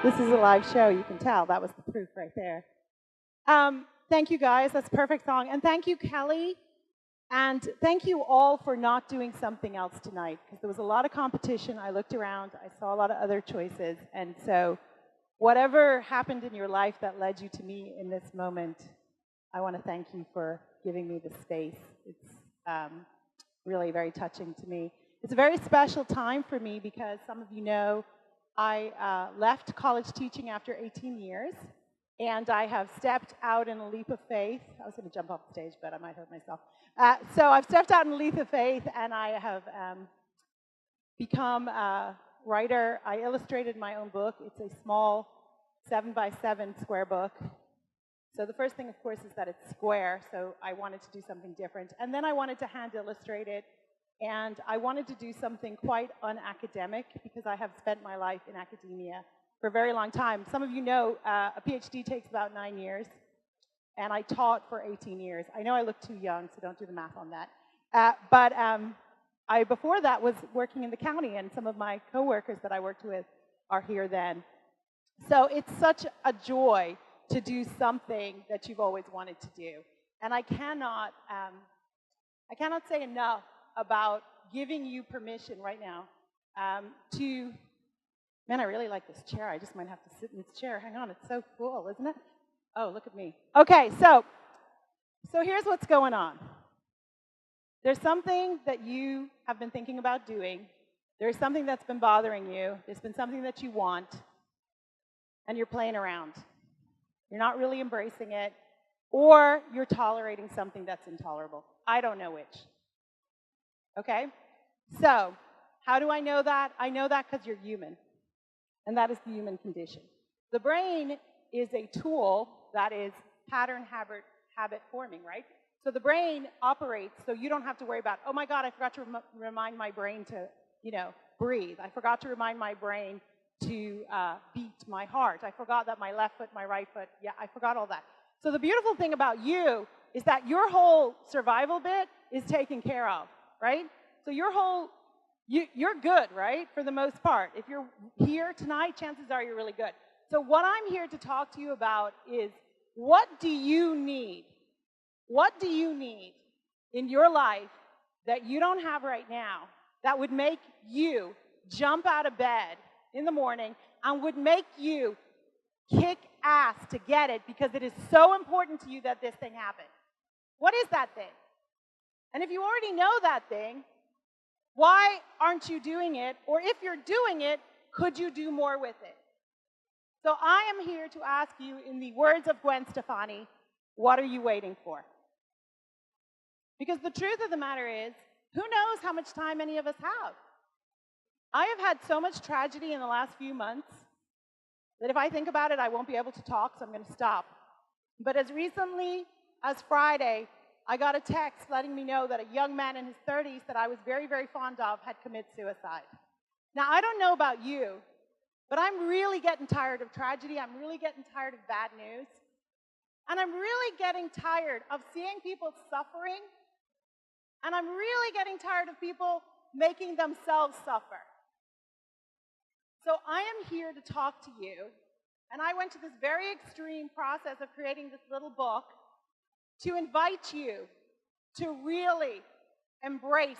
This is a live show, you can tell. That was the proof right there. Thank you, guys. That's a perfect song. And thank you, Kelly. And thank you all for not doing something else tonight, because there was a lot of competition. I looked around. I saw a lot of other choices. And so whatever happened in your life that led you to me in this moment, I want to thank you for giving me the space. It's really very touching to me. It's a very special time for me because some of you know I left college teaching after 18 years, and I have stepped out in a leap of faith. I was going to jump off the stage, but I might hurt myself. So I've stepped out in a leap of faith, and I have become a writer. I illustrated my own book. It's a small 7x7 square book. So the first thing, of course, is that it's square, so I wanted to do something different. And then I wanted to hand illustrate it, and I wanted to do something quite unacademic because I have spent my life in academia for a very long time. Some of you know a PhD takes about 9 years, and I taught for 18 years. I know I look too young, so don't do the math on that. But I, before that, was working in the county, and some of my coworkers that I worked with are here then. So it's such a joy to do something that you've always wanted to do. And I cannot say enough about giving you permission right now to, man, I really like this chair. I just might have to sit in this chair. Hang on, it's so cool, isn't it? Oh, look at me. Okay, so here's what's going on. There's something that you have been thinking about doing. There's something that's been bothering you. There's been something that you want, and you're playing around. You're not really embracing it, or you're tolerating something that's intolerable. I don't know which. Okay? So, how do I know that? I know that because you're human, and that is the human condition. The brain is a tool that is pattern habit forming, right? So the brain operates so you don't have to worry about, oh my God, I forgot to remind my brain to, breathe. I forgot to remind my brain to beat my heart. I forgot that my left foot, my right foot, I forgot all that. So the beautiful thing about you is that your whole survival bit is taken care of, right? So your whole, you're good, right, for the most part. If you're here tonight, chances are you're really good. So what I'm here to talk to you about is, what do you need? What do you need in your life that you don't have right now that would make you jump out of bed in the morning and would make you kick ass to get it because it is so important to you that this thing happen? What is that thing? And if you already know that thing, why aren't you doing it? Or if you're doing it, could you do more with it? So I am here to ask you, in the words of Gwen Stefani, what are you waiting for? Because the truth of the matter is, who knows how much time any of us have? I have had so much tragedy in the last few months that if I think about it, I won't be able to talk, so I'm going to stop. But as recently as Friday, I got a text letting me know that a young man in his 30s that I was very, very fond of had committed suicide. Now, I don't know about you, but I'm really getting tired of tragedy. I'm really getting tired of bad news. And I'm really getting tired of seeing people suffering. And I'm really getting tired of people making themselves suffer. So I am here to talk to you, and I went to this very extreme process of creating this little book to invite you to really embrace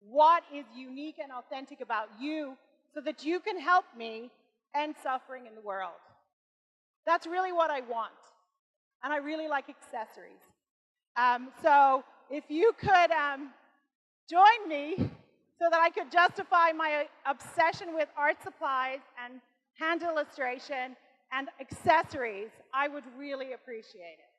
what is unique and authentic about you so that you can help me end suffering in the world. That's really what I want, and I really like accessories. So if you could join me so that I could justify my obsession with art supplies and hand illustration and accessories, I would really appreciate it.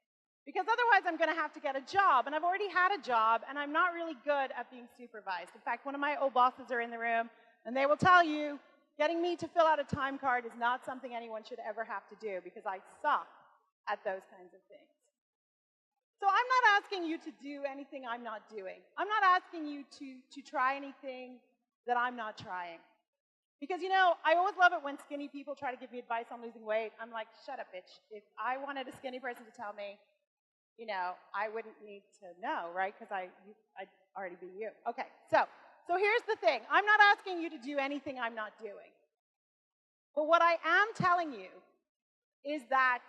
Because otherwise I'm going to have to get a job, and I've already had a job, and I'm not really good at being supervised. In fact, one of my old bosses are in the room, and they will tell you, getting me to fill out a time card is not something anyone should ever have to do, because I suck at those kinds of things. So I'm not asking you to do anything I'm not doing. I'm not asking you to try anything that I'm not trying. Because, I always love it when skinny people try to give me advice on losing weight. I'm like, shut up, bitch. If I wanted a skinny person to tell me, I wouldn't need to know, right? Because I'd already be you. Okay, so here's the thing. I'm not asking you to do anything I'm not doing. But what I am telling you is that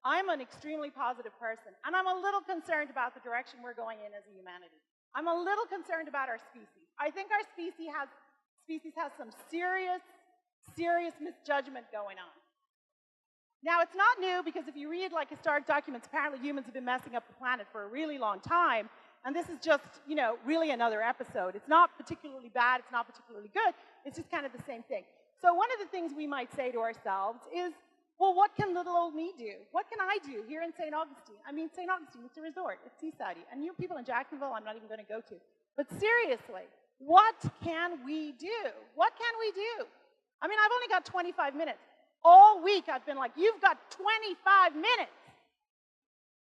I'm an extremely positive person, and I'm a little concerned about the direction we're going in as a humanity. I'm a little concerned about our species. I think our species has some serious misjudgment going on. Now, it's not new, because if you read like historic documents, apparently humans have been messing up the planet for a really long time, and this is just, you know, really another episode. It's not particularly bad, it's not particularly good, it's just kind of the same thing. So one of the things we might say to ourselves is, well, what can little old me do? What can I do here in St. Augustine? I mean, St. Augustine, it's a resort, it's seaside, and you people in Jacksonville, I'm not even going to go to. But seriously, what can we do? What can we do? I mean, I've only got 25 minutes. All week I've been like, you've got 25 minutes.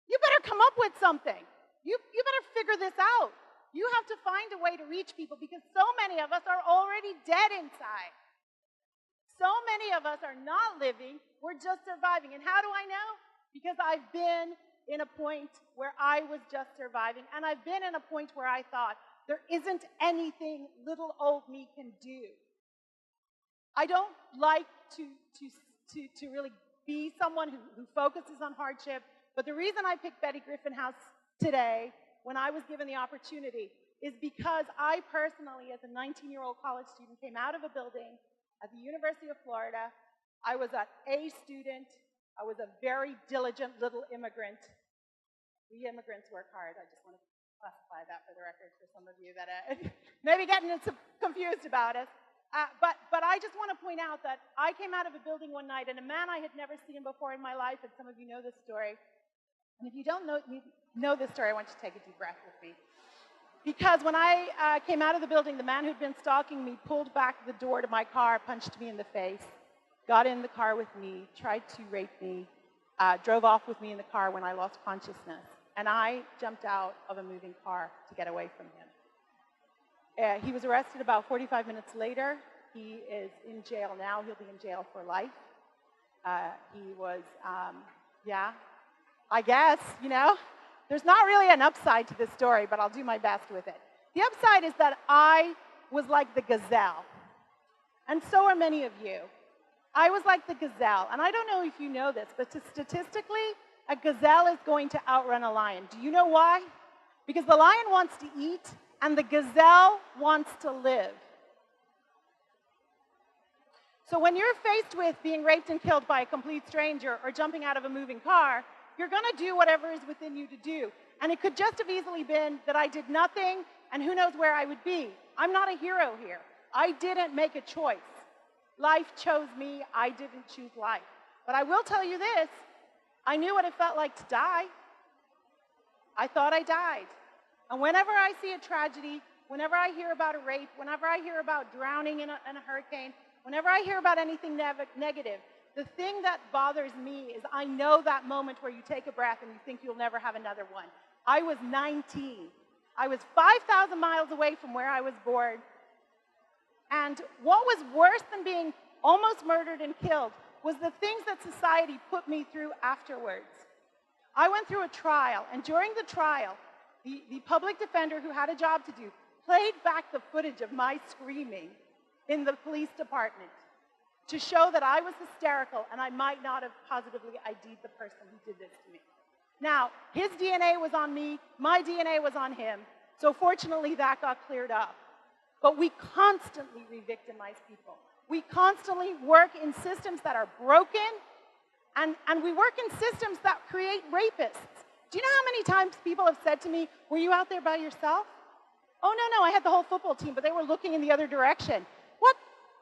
You better come up with something. You better figure this out. You have to find a way to reach people, because so many of us are already dead inside. So many of us are not living, we're just surviving. And how do I know? Because I've been in a point where I was just surviving, and I've been in a point where I thought, there isn't anything little old me can do. I don't like to really be someone who focuses on hardship, but the reason I picked Betty Griffin House today, when I was given the opportunity, is because I personally, as a 19-year-old college student, came out of a building at the University of Florida. I was an A student. I was a very diligent little immigrant. We immigrants work hard. I just want to classify that for the record for some of you that maybe getting confused about us. But I just want to point out that I came out of a building one night, and a man I had never seen before in my life, and some of you know this story. And if you don't know this story, I want you to take a deep breath with me. Because when I came out of the building, the man who'd been stalking me pulled back the door to my car, punched me in the face, got in the car with me, tried to rape me, drove off with me in the car when I lost consciousness. And I jumped out of a moving car to get away from him. He was arrested about 45 minutes later. He is in jail now. He'll be in jail for life. He was, I guess, you know. There's not really an upside to this story, but I'll do my best with it. The upside is that I was like the gazelle. And so are many of you. I was like the gazelle. And I don't know if you know this, but statistically, a gazelle is going to outrun a lion. Do you know why? Because the lion wants to eat, and the gazelle wants to live. So when you're faced with being raped and killed by a complete stranger or jumping out of a moving car, you're going to do whatever is within you to do. And it could just have easily been that I did nothing, and who knows where I would be. I'm not a hero here. I didn't make a choice. Life chose me. I didn't choose life. But I will tell you this. I knew what it felt like to die. I thought I died. And whenever I see a tragedy, whenever I hear about a rape, whenever I hear about drowning in a hurricane, whenever I hear about anything negative, the thing that bothers me is I know that moment where you take a breath and you think you'll never have another one. I was 19. I was 5,000 miles away from where I was born. And what was worse than being almost murdered and killed was the things that society put me through afterwards. I went through a trial, and during the trial, the public defender who had a job to do played back the footage of my screaming in the police department to show that I was hysterical and I might not have positively ID'd the person who did this to me. Now, his DNA was on me, my DNA was on him, so fortunately that got cleared up. But we constantly re-victimize people. We constantly work in systems that are broken, and we work in systems that create rapists. Do you know how many times people have said to me, were you out there by yourself? Oh, no, I had the whole football team, but they were looking in the other direction. What?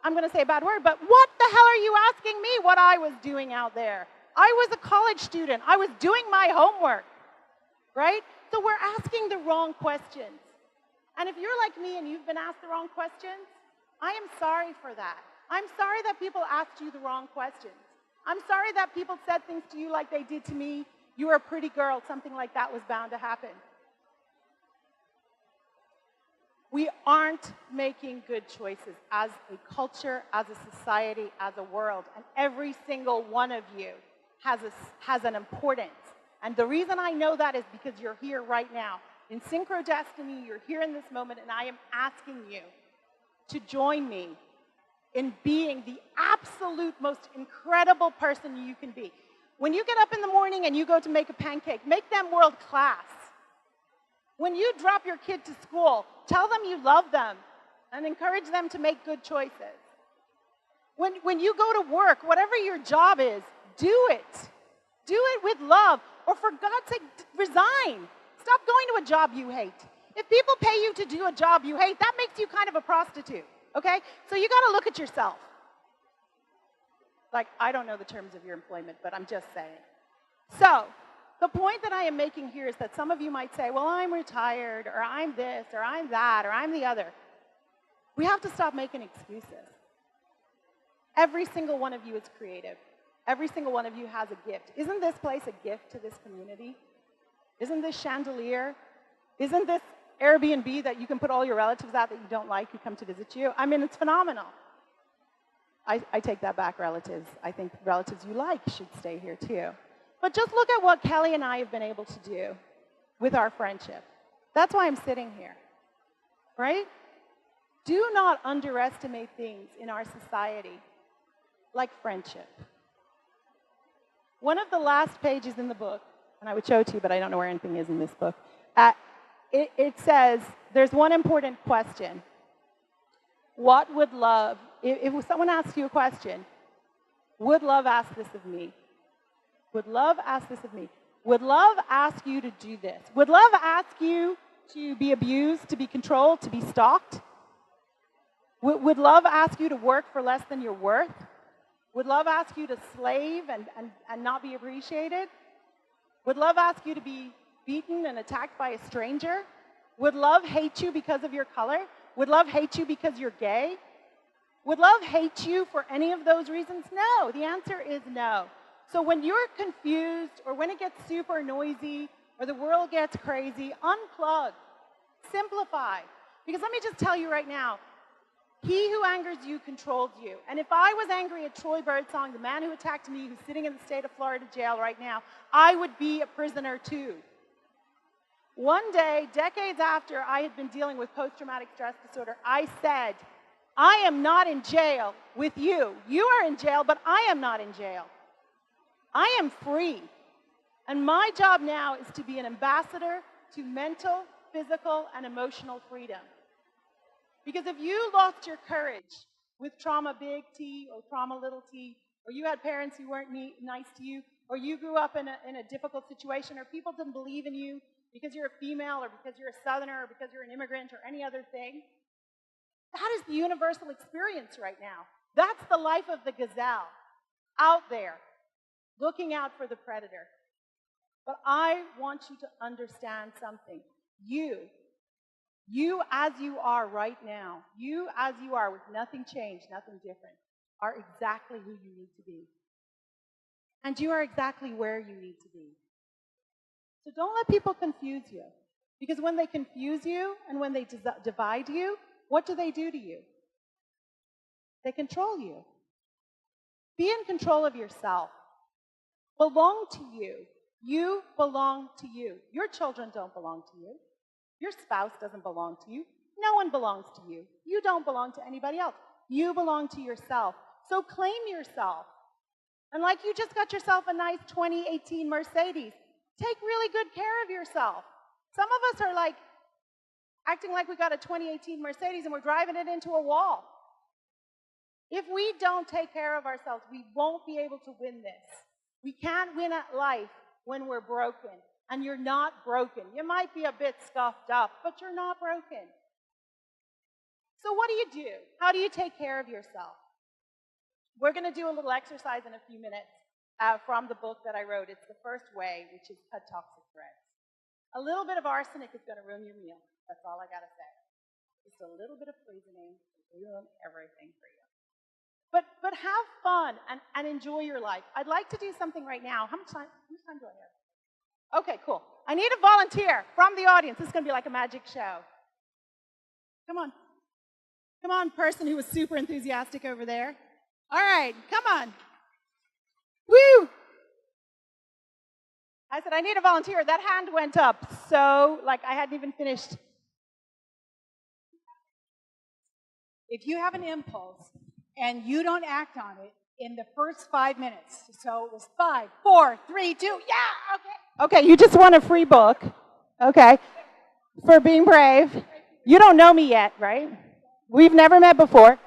I'm going to say a bad word, but what the hell are you asking me what I was doing out there? I was a college student. I was doing my homework, right? So we're asking the wrong questions. And if you're like me and you've been asked the wrong questions, I am sorry for that. I'm sorry that people asked you the wrong questions. I'm sorry that people said things to you like they did to me. You were a pretty girl. Something like that was bound to happen. We aren't making good choices as a culture, as a society, as a world. And every single one of you has an importance. And the reason I know that is because you're here right now. In Synchrodestiny, you're here in this moment, and I am asking you to join me in being the absolute most incredible person you can be. When you get up in the morning and you go to make a pancake, make them world class. When you drop your kid to school, tell them you love them and encourage them to make good choices. When you go to work, whatever your job is, do it. Do it with love. Or for God's sake, resign. Stop going to a job you hate. If people pay you to do a job you hate, that makes you kind of a prostitute, okay? So you got to look at yourself. Like, I don't know the terms of your employment, but I'm just saying. So, the point that I am making here is that some of you might say, well, I'm retired, or I'm this, or I'm that, or I'm the other. We have to stop making excuses. Every single one of you is creative. Every single one of you has a gift. Isn't this place a gift to this community? Isn't this chandelier? Isn't this Airbnb that you can put all your relatives at that you don't like who come to visit you? I mean, it's phenomenal. I take that back, relatives. I think relatives you like should stay here too. But just look at what Kelly and I have been able to do with our friendship. That's why I'm sitting here, right? Do not underestimate things in our society like friendship. One of the last pages in the book, and I would show it to you, but I don't know where anything is in this book, it says, there's one important question. What would love, if someone asks you a question, would love ask this of me? Would love ask this of me? Would love ask you to do this? Would love ask you to be abused, to be controlled, to be stalked? Would love ask you to work for less than you're worth? Would love ask you to slave and not be appreciated? Would love ask you to be beaten and attacked by a stranger? Would love hate you because of your color? Would love hate you because you're gay? Would love hate you for any of those reasons? No. The answer is no. So when you're confused, or when it gets super noisy, or the world gets crazy, unplug. Simplify. Because let me just tell you right now, he who angers you controls you. And if I was angry at Troy Birdsong, the man who attacked me, who's sitting in the state of Florida jail right now, I would be a prisoner too. One day, decades after I had been dealing with post-traumatic stress disorder, I said, I am not in jail with you. You are in jail, but I am not in jail. I am free. And my job now is to be an ambassador to mental, physical, and emotional freedom. Because if you lost your courage with trauma big T or trauma little t, or you had parents who weren't nice to you, or you grew up in a difficult situation, or people didn't believe in you because you're a female, or because you're a southerner, or because you're an immigrant, or any other thing, that is the universal experience right now. That's the life of the gazelle, out there, looking out for the predator. But I want you to understand something. You as you are right now, you as you are with nothing changed, nothing different, are exactly who you need to be. And you are exactly where you need to be. So don't let people confuse you. Because when they confuse you and when they divide you, what do they do to you? They control you. Be in control of yourself. Belong to you. You belong to you. Your children don't belong to you. Your spouse doesn't belong to you. No one belongs to you. You don't belong to anybody else. You belong to yourself. So claim yourself. And like you just got yourself a nice 2018 Mercedes, take really good care of yourself. Some of us are like acting like we got a 2018 Mercedes and we're driving it into a wall. If we don't take care of ourselves, we won't be able to win this. We can't win at life when we're broken. And you're not broken. You might be a bit scuffed up, but you're not broken. So what do? How do you take care of yourself? We're going to do a little exercise in a few minutes from the book that I wrote. It's The First Way, which is Cut Toxic Threads. A little bit of arsenic is going to ruin your meal. That's all I got to say. Just a little bit of poisoning will ruin everything for you. But have fun and enjoy your life. I'd like to do something right now. How much time do I have? Okay, cool. I need a volunteer from the audience. This is going to be like a magic show. Come on. Come on, person who was super enthusiastic over there. All right, come on. Woo! I said, I need a volunteer. That hand went up. So, like, I hadn't even finished. If you have an impulse and you don't act on it in the first 5 minutes. So it was 5, 4, 3, 2, yeah, okay. Okay, you just won a free book, okay, for being brave. You don't know me yet, right? We've never met before.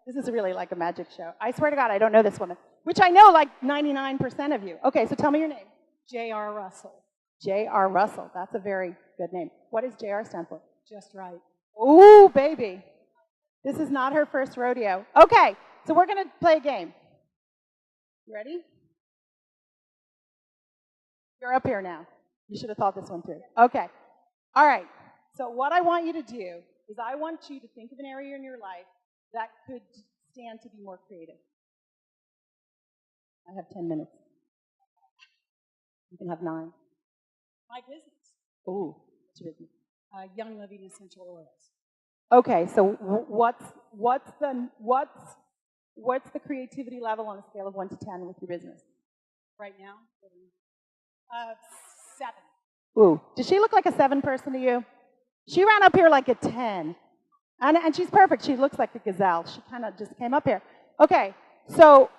This is really like a magic show. I swear to God, I don't know this woman, which I know like 99% of you. Okay, so tell me your name. J.R. Russell. J.R. Russell. That's a very good name. What does J.R. stand for? Just right. Ooh, baby. This is not her first rodeo. Okay, so we're going to play a game. You ready? You're up here now. You should have thought this one through. Okay. All right. So what I want you to do is I want you to think of an area in your life that could stand to be more creative. I have 10 minutes. You can have 9. My business. Ooh, what's your business? Young Living Essential Oils. Okay, so what's the creativity level on a scale of 1 to 10 with your business? Right now? 7. Ooh, does she look like a 7 person to you? She ran up here like a 10. And she's perfect. She looks like a gazelle. She kind of just came up here. Okay, so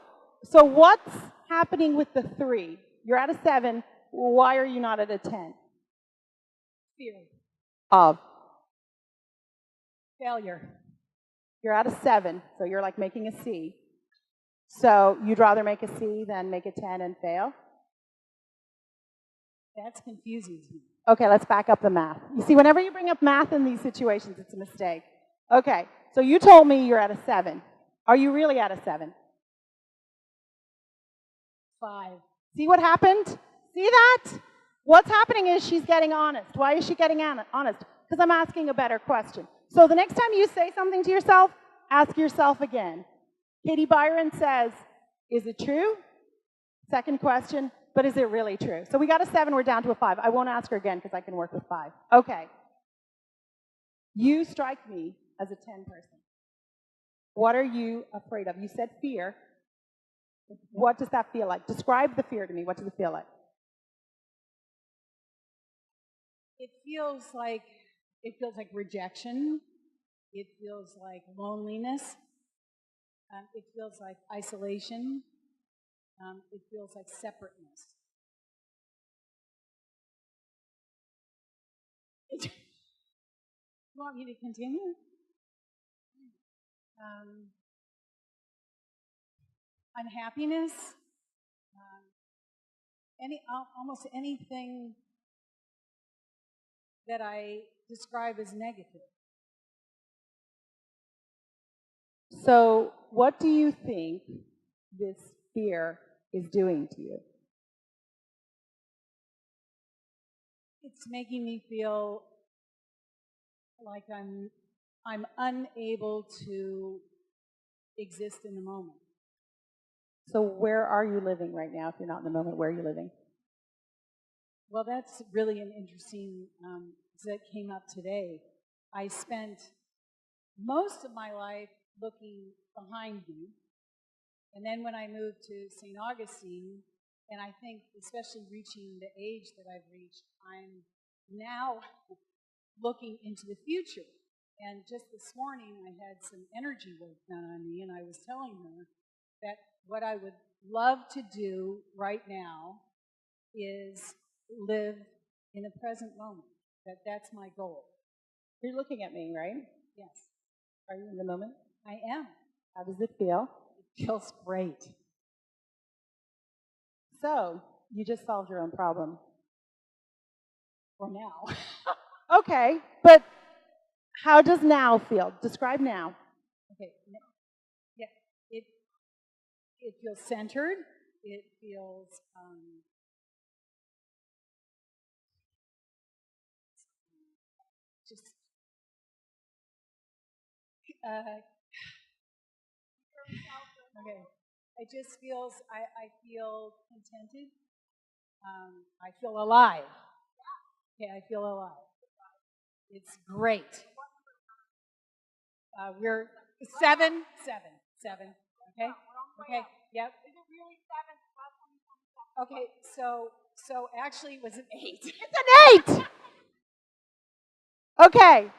what's happening with the 3? You're at a 7. Why are you not at a 10? Fear. Of? Failure. You're at a 7, so you're like making a C. So you'd rather make a C than make a 10 and fail? That's confusing to me. Okay, let's back up the math. You see, whenever you bring up math in these situations, it's a mistake. Okay, so you told me you're at a 7. Are you really at a 7? 5. See what happened? See that? What's happening is she's getting honest. Why is she getting honest? Because I'm asking a better question. So the next time you say something to yourself, ask yourself again. Katie Byron says, is it true? Second question, but is it really true? So we got a 7, we're down to a 5. I won't ask her again because I can work with 5. Okay. You strike me as a 10 person. What are you afraid of? You said fear. What does that feel like? Describe the fear to me. What does it feel like? It feels like rejection. It feels like loneliness. It feels like isolation. It feels like separateness. You want me to continue? Unhappiness. Almost anything that I describe as negative. So what do you think this fear is doing to you? It's making me feel like I'm unable to exist in the moment. So where are you living right now? If you're not in the moment, where are you living? Well, that's really an interesting that came up today. I spent most of my life looking behind me, and then when I moved to St. Augustine, and I think especially reaching the age that I've reached, I'm now looking into the future. And just this morning, I had some energy work done on me, and I was telling her that what I would love to do right now is live in the present moment. That's my goal. You're looking at me, right? Yes. Are you in the moment? I am. How does it feel? It feels great. So, you just solved your own problem. For now. Okay, but how does now feel? Describe now. Okay. Yeah. It feels centered. It feels just okay. It just feels I feel contented. I feel alive. Yeah, I feel alive. It's great. We're 7. Okay. Okay. Yep. Is it really 7? Okay. So actually, it was an 8. It's an 8. Okay.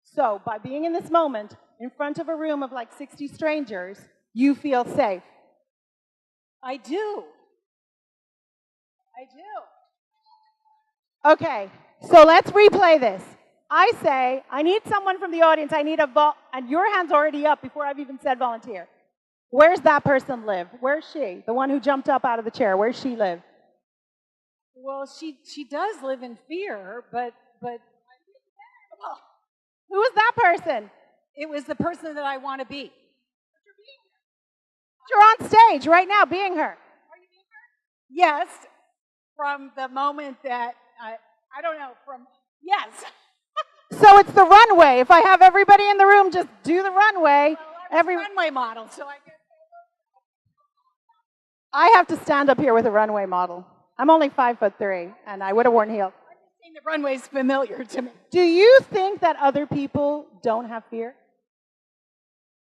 So by being in this moment, in front of a room of like 60 strangers, you feel safe? I do. I do. Okay, so let's replay this. I say, I need someone from the audience, I need and your hand's already up before I've even said volunteer. Where's that person live? Where's she? The one who jumped up out of the chair, where's she live? Well, she does live in fear, but who is that person? It was the person that I want to be. You're on stage right now being her. Are you being her? Yes, from the moment that, I don't know, yes. So it's the runway. If I have everybody in the room just do the runway. Well, runway model, so I guess. I have to stand up here with a runway model. I'm only 5'3", and I would have worn heels. I'm just saying the runway's familiar to me. Do you think that other people don't have fear?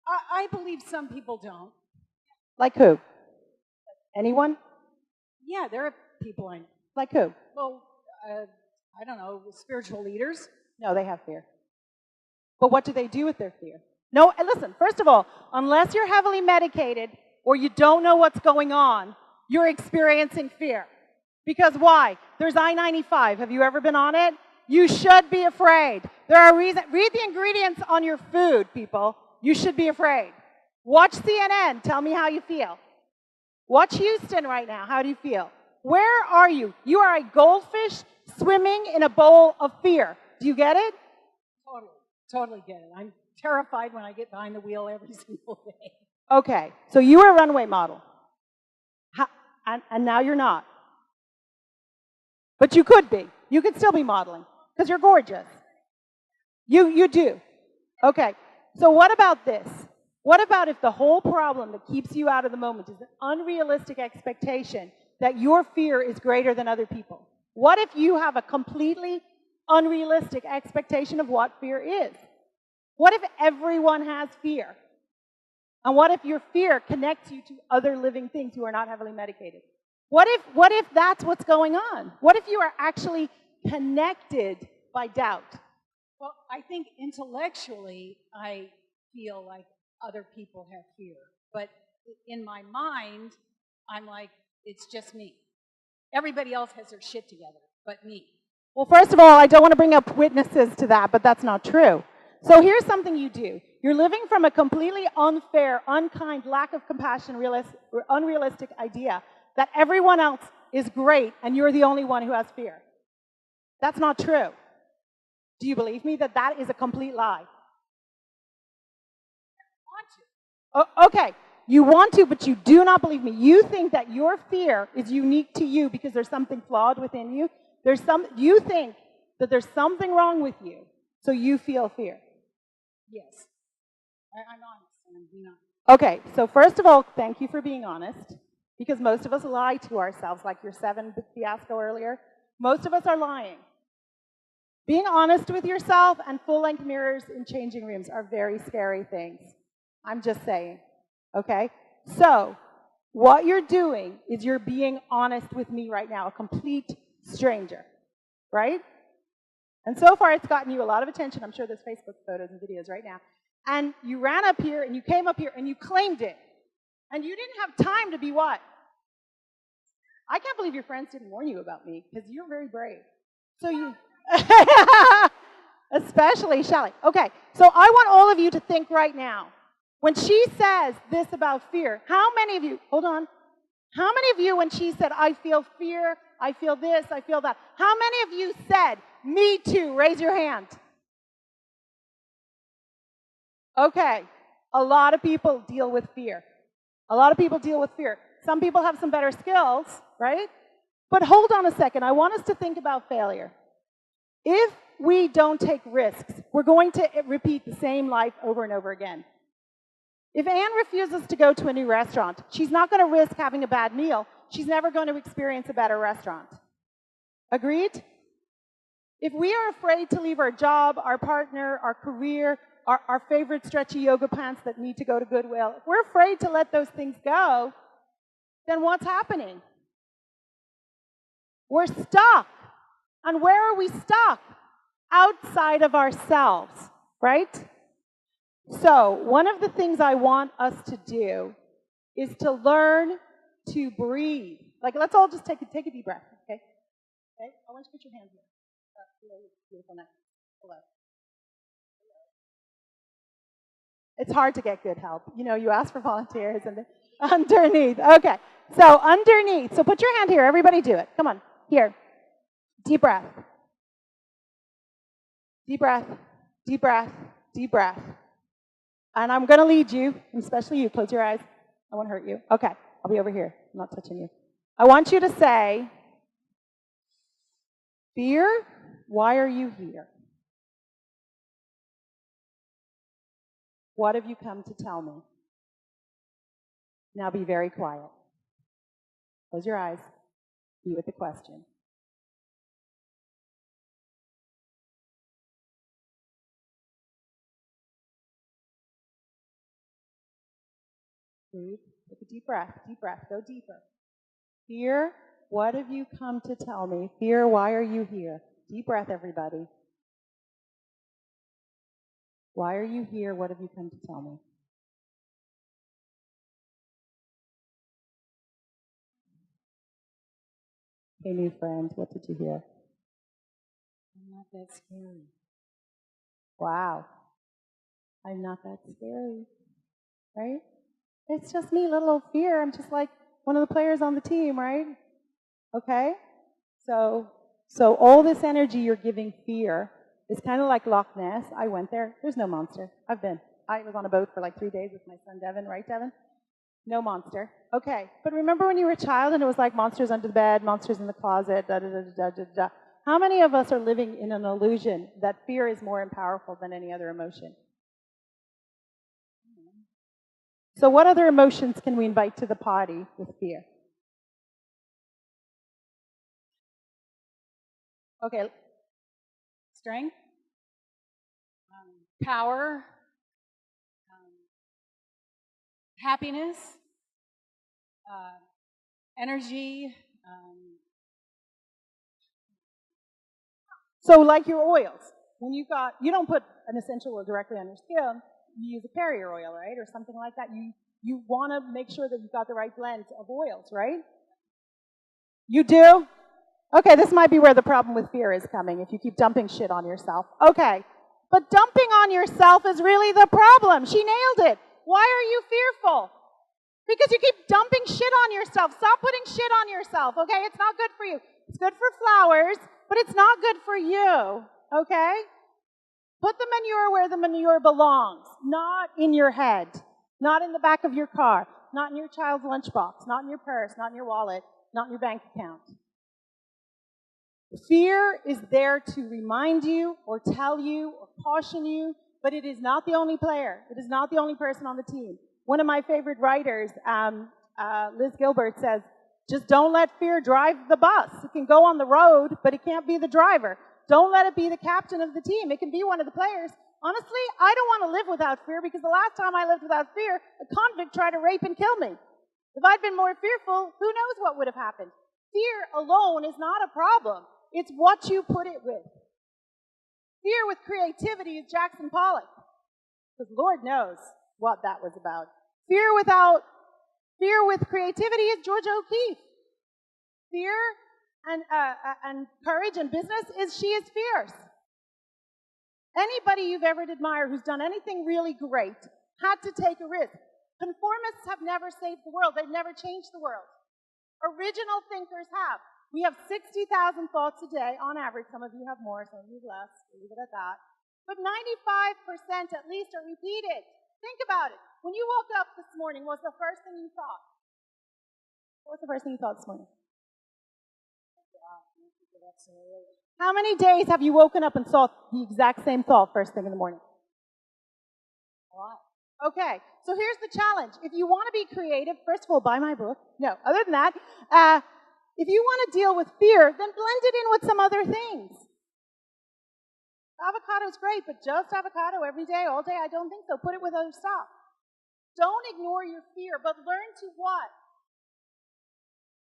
I believe some people don't. Like who? Anyone? Yeah, there are people I know. Like who? Well, I don't know, spiritual leaders. No, they have fear. But what do they do with their fear? No, listen, first of all, unless you're heavily medicated or you don't know what's going on, you're experiencing fear. Because why? There's I-95. Have you ever been on it? You should be afraid. There are reasons. Read the ingredients on your food, people. You should be afraid. Watch CNN. Tell me how you feel. Watch Houston right now. How do you feel? Where are you? You are a goldfish swimming in a bowl of fear. Do you get it? Totally get it. I'm terrified when I get behind the wheel every single day. Okay, so you were a runway model. And now you're not. But you could be. You could still be modeling because you're gorgeous. You do. Okay, so what about this? What about if the whole problem that keeps you out of the moment is an unrealistic expectation that your fear is greater than other people? What if you have a completely unrealistic expectation of what fear is? What if everyone has fear? And what if your fear connects you to other living things who are not heavily medicated? What if that's what's going on? What if you are actually connected by doubt? Well, I think intellectually I feel like other people have fear. But in my mind, I'm like, it's just me. Everybody else has their shit together, but me. Well, first of all, I don't want to bring up witnesses to that, but that's not true. So here's something you do. You're living from a completely unfair, unkind, lack of compassion, unrealistic idea that everyone else is great and you're the only one who has fear. That's not true. Do you believe me that that is a complete lie? I want to. Okay, you want to, but you do not believe me. You think that your fear is unique to you because there's something flawed within you. You think that there's something wrong with you, so you feel fear. Yes. I'm honest. I'm being honest. Okay, so first of all, thank you for being honest, because most of us lie to ourselves, like your 7 fiasco earlier. Most of us are lying. Being honest with yourself and full-length mirrors in changing rooms are very scary things. I'm just saying, okay? So, what you're doing is you're being honest with me right now, a complete stranger, right? And so far, it's gotten you a lot of attention. I'm sure there's Facebook photos and videos right now. And you ran up here, and you came up here, and you claimed it. And you didn't have time to be what? I can't believe your friends didn't warn you about me, because you're very brave. So you... Especially Shelley. Okay, so I want all of you to think right now. When she says this about fear, how many of you... Hold on. How many of you, when she said, I feel fear, I feel this, I feel that, how many of you said, me too? Raise your hand. Okay, a lot of people deal with fear. A lot of people deal with fear. Some people have some better skills, right? But hold on a second. I want us to think about failure. If we don't take risks, we're going to repeat the same life over and over again. If Anne refuses to go to a new restaurant, she's not going to risk having a bad meal. She's never going to experience a better restaurant. Agreed? If we are afraid to leave our job, our partner, our career, our favorite stretchy yoga pants that need to go to Goodwill, if we're afraid to let those things go, then what's happening? We're stuck. And where are we stuck? Outside of ourselves, right? So one of the things I want us to do is to learn to breathe. Like, let's all just take a deep breath, okay? Okay, I want you to put your hands here. Beautiful neck. Hello. It's hard to get good help. You know, you ask for volunteers and then underneath. Okay, so underneath. So put your hand here. Everybody do it. Come on. Here. Deep breath. Deep breath. Deep breath. Deep breath. And I'm going to lead you, especially you. Close your eyes. I won't hurt you. Okay, I'll be over here. I'm not touching you. I want you to say, fear, why are you here? What have you come to tell me? Now be very quiet. Close your eyes. Be with the question. Breathe. Take a deep breath. Deep breath. Go deeper. Fear, what have you come to tell me? Fear, why are you here? Deep breath, everybody. Why are you here? What have you come to tell me? Hey, new friend, what did you hear? I'm not that scary. Wow. I'm not that scary. Right? It's just me, little old fear. I'm just like one of the players on the team, right? Okay? So all this energy you're giving fear is kind of like Loch Ness. I went there. There's no monster. I've been. I was on a boat for like 3 days with my son Devin, right, Devin? No monster. Okay. But remember when you were a child and it was like monsters under the bed, monsters in the closet, da da da da da da. How many of us are living in an illusion that fear is more powerful than any other emotion? So what other emotions can we invite to the party with fear? Okay. Strength, power, happiness, energy. So like your oils, when you don't put an essential oil directly on your skin, you use a carrier oil, right, or something like that. You want to make sure that you've got the right blend of oils, right? You do? Okay, this might be where the problem with fear is coming, if you keep dumping shit on yourself. Okay, but dumping on yourself is really the problem. She nailed it. Why are you fearful? Because you keep dumping shit on yourself. Stop putting shit on yourself, okay? It's not good for you. It's good for flowers, but it's not good for you, okay? Put the manure where the manure belongs, not in your head, not in the back of your car, not in your child's lunchbox, not in your purse, not in your wallet, not in your bank account. Fear is there to remind you or tell you or caution you, but it is not the only player. It is not the only person on the team. One of my favorite writers, Liz Gilbert, says, just don't let fear drive the bus. It can go on the road, but it can't be the driver. Don't let it be the captain of the team. It can be one of the players. Honestly, I don't want to live without fear because the last time I lived without fear, a convict tried to rape and kill me. If I'd been more fearful, who knows what would have happened? Fear alone is not a problem. It's what you put it with. Fear with creativity is Jackson Pollock, because Lord knows what that was about. Fear with creativity is Georgia O'Keeffe. Fear and courage and business is She Is Fierce. Anybody you've ever admired who's done anything really great had to take a risk. Conformists have never saved the world. They've never changed the world. Original thinkers have. We have 60,000 thoughts a day on average. Some of you have more, some of you less. We'll leave it at that. But 95% at least are repeated. Think about it. When you woke up this morning, what's the first thing you thought? What was the first thing you thought this morning? How many days have you woken up and thought the exact same thought first thing in the morning? A lot. Okay, so here's the challenge. If you want to be creative, first of all, buy my book. No, other than that, if you want to deal with fear, then blend it in with some other things. Avocado is great, but just avocado every day, all day, I don't think so. Put it with other stuff. Don't ignore your fear, but learn to what?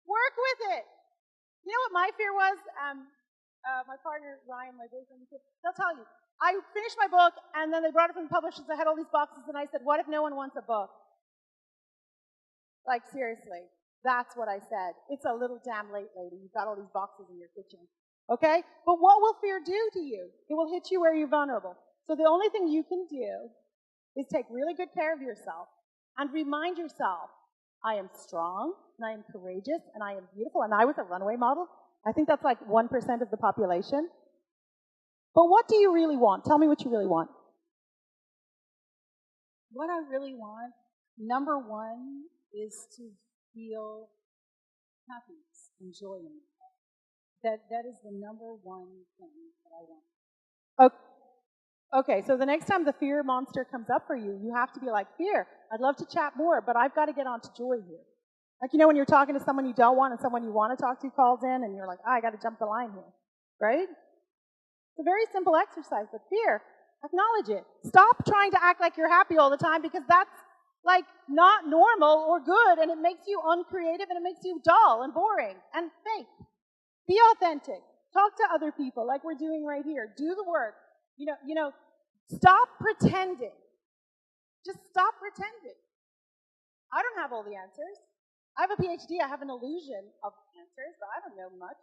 Work with it. You know what my fear was? My partner, Ryan, my boyfriend, they'll tell you, I finished my book, and then they brought it from the publishers. I had all these boxes, and I said, what if no one wants a book? Like, seriously, that's what I said. It's a little damn late, lady. You've got all these boxes in your kitchen. Okay? But what will fear do to you? It will hit you where you're vulnerable. So the only thing you can do is take really good care of yourself and remind yourself, I am strong, and I am courageous, and I am beautiful, and I was a runway model. I think that's like 1% of the population. But what do you really want? Tell me what you really want. What I really want, number one, is to feel happiness and joy in it. That is the number one thing that I want. Okay, so the next time the fear monster comes up for you, you have to be like, fear, I'd love to chat more, but I've got to get on to joy here. Like, you know, when you're talking to someone you don't want and someone you want to talk to calls in, and you're like, I got to jump the line here, right? It's a very simple exercise, but fear, acknowledge it. Stop trying to act like you're happy all the time, because that's like not normal or good, and it makes you uncreative, and it makes you dull and boring and fake. Be authentic. Talk to other people like we're doing right here. Do the work. You know, stop pretending. Just stop pretending. I don't have all the answers. I have a PhD. I have an illusion of answers, but I don't know much.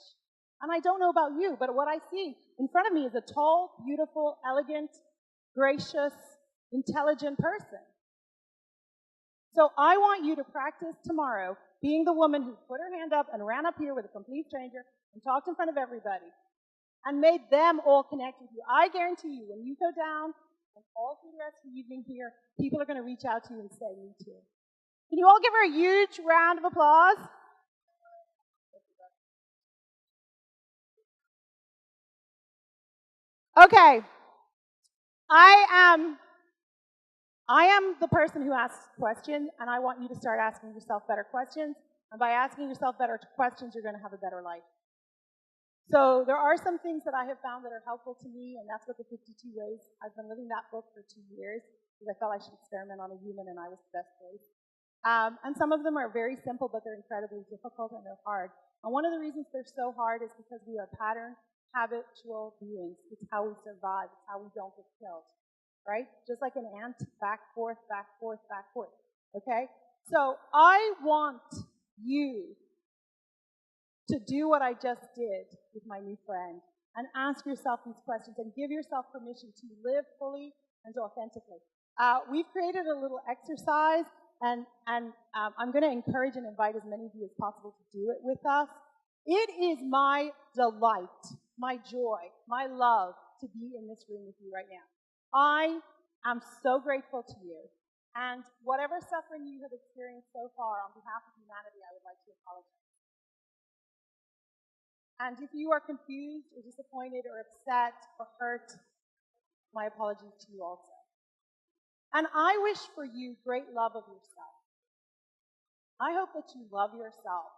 And I don't know about you, but what I see in front of me is a tall, beautiful, elegant, gracious, intelligent person. So I want you to practice tomorrow being the woman who put her hand up and ran up here with a complete stranger and talked in front of everybody and made them all connect with you. I guarantee you, when you go down and all through the rest of the evening here, people are going to reach out to you and say, me too. Can you all give her a huge round of applause? Okay. I am the person who asks questions, and I want you to start asking yourself better questions. And by asking yourself better questions, you're going to have a better life. So there are some things that I have found that are helpful to me, and that's what the 52 Ways. I've been living that book for 2 years because I felt I should experiment on a human, and I was the best choice. And some of them are very simple, but they're incredibly difficult and they're hard. And one of the reasons they're so hard is because we are pattern, habitual beings. It's how we survive. It's how we don't get killed, right? Just like an ant, back, forth, back, forth, back, forth, okay? So I want you to do what I just did with my new friend and ask yourself these questions and give yourself permission to live fully and authentically. We've created a little exercise, and I'm going to encourage and invite as many of you as possible to do it with us. It is my delight, my joy, my love to be in this room with you right now. I am so grateful to you. And whatever suffering you have experienced so far, on behalf of humanity, I would like to apologize. And if you are confused or disappointed or upset or hurt, my apologies to you also. And I wish for you great love of yourself. I hope that you love yourself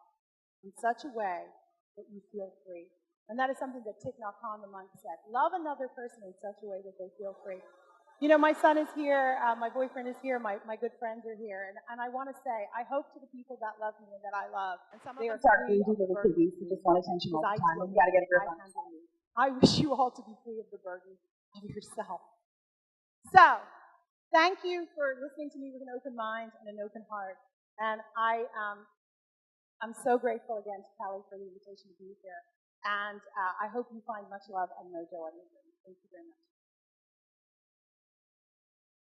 in such a way that you feel free. And that is something that Thich Nhat Hanh, the monk, said. Love another person in such a way that they feel free. You know, my son is here, my boyfriend is here, my good friends are here, and I want to say, I hope to the people that love me and that I love, and some of them are free of the burden who just want attention all the time, and you got to get a grip on it. I wish you all to be free of the burden of yourself. So, thank you for listening to me with an open mind and an open heart, and I'm so grateful again to Kelly for the invitation to be here, and I hope you find much love and mojo on your journey. Thank you very much.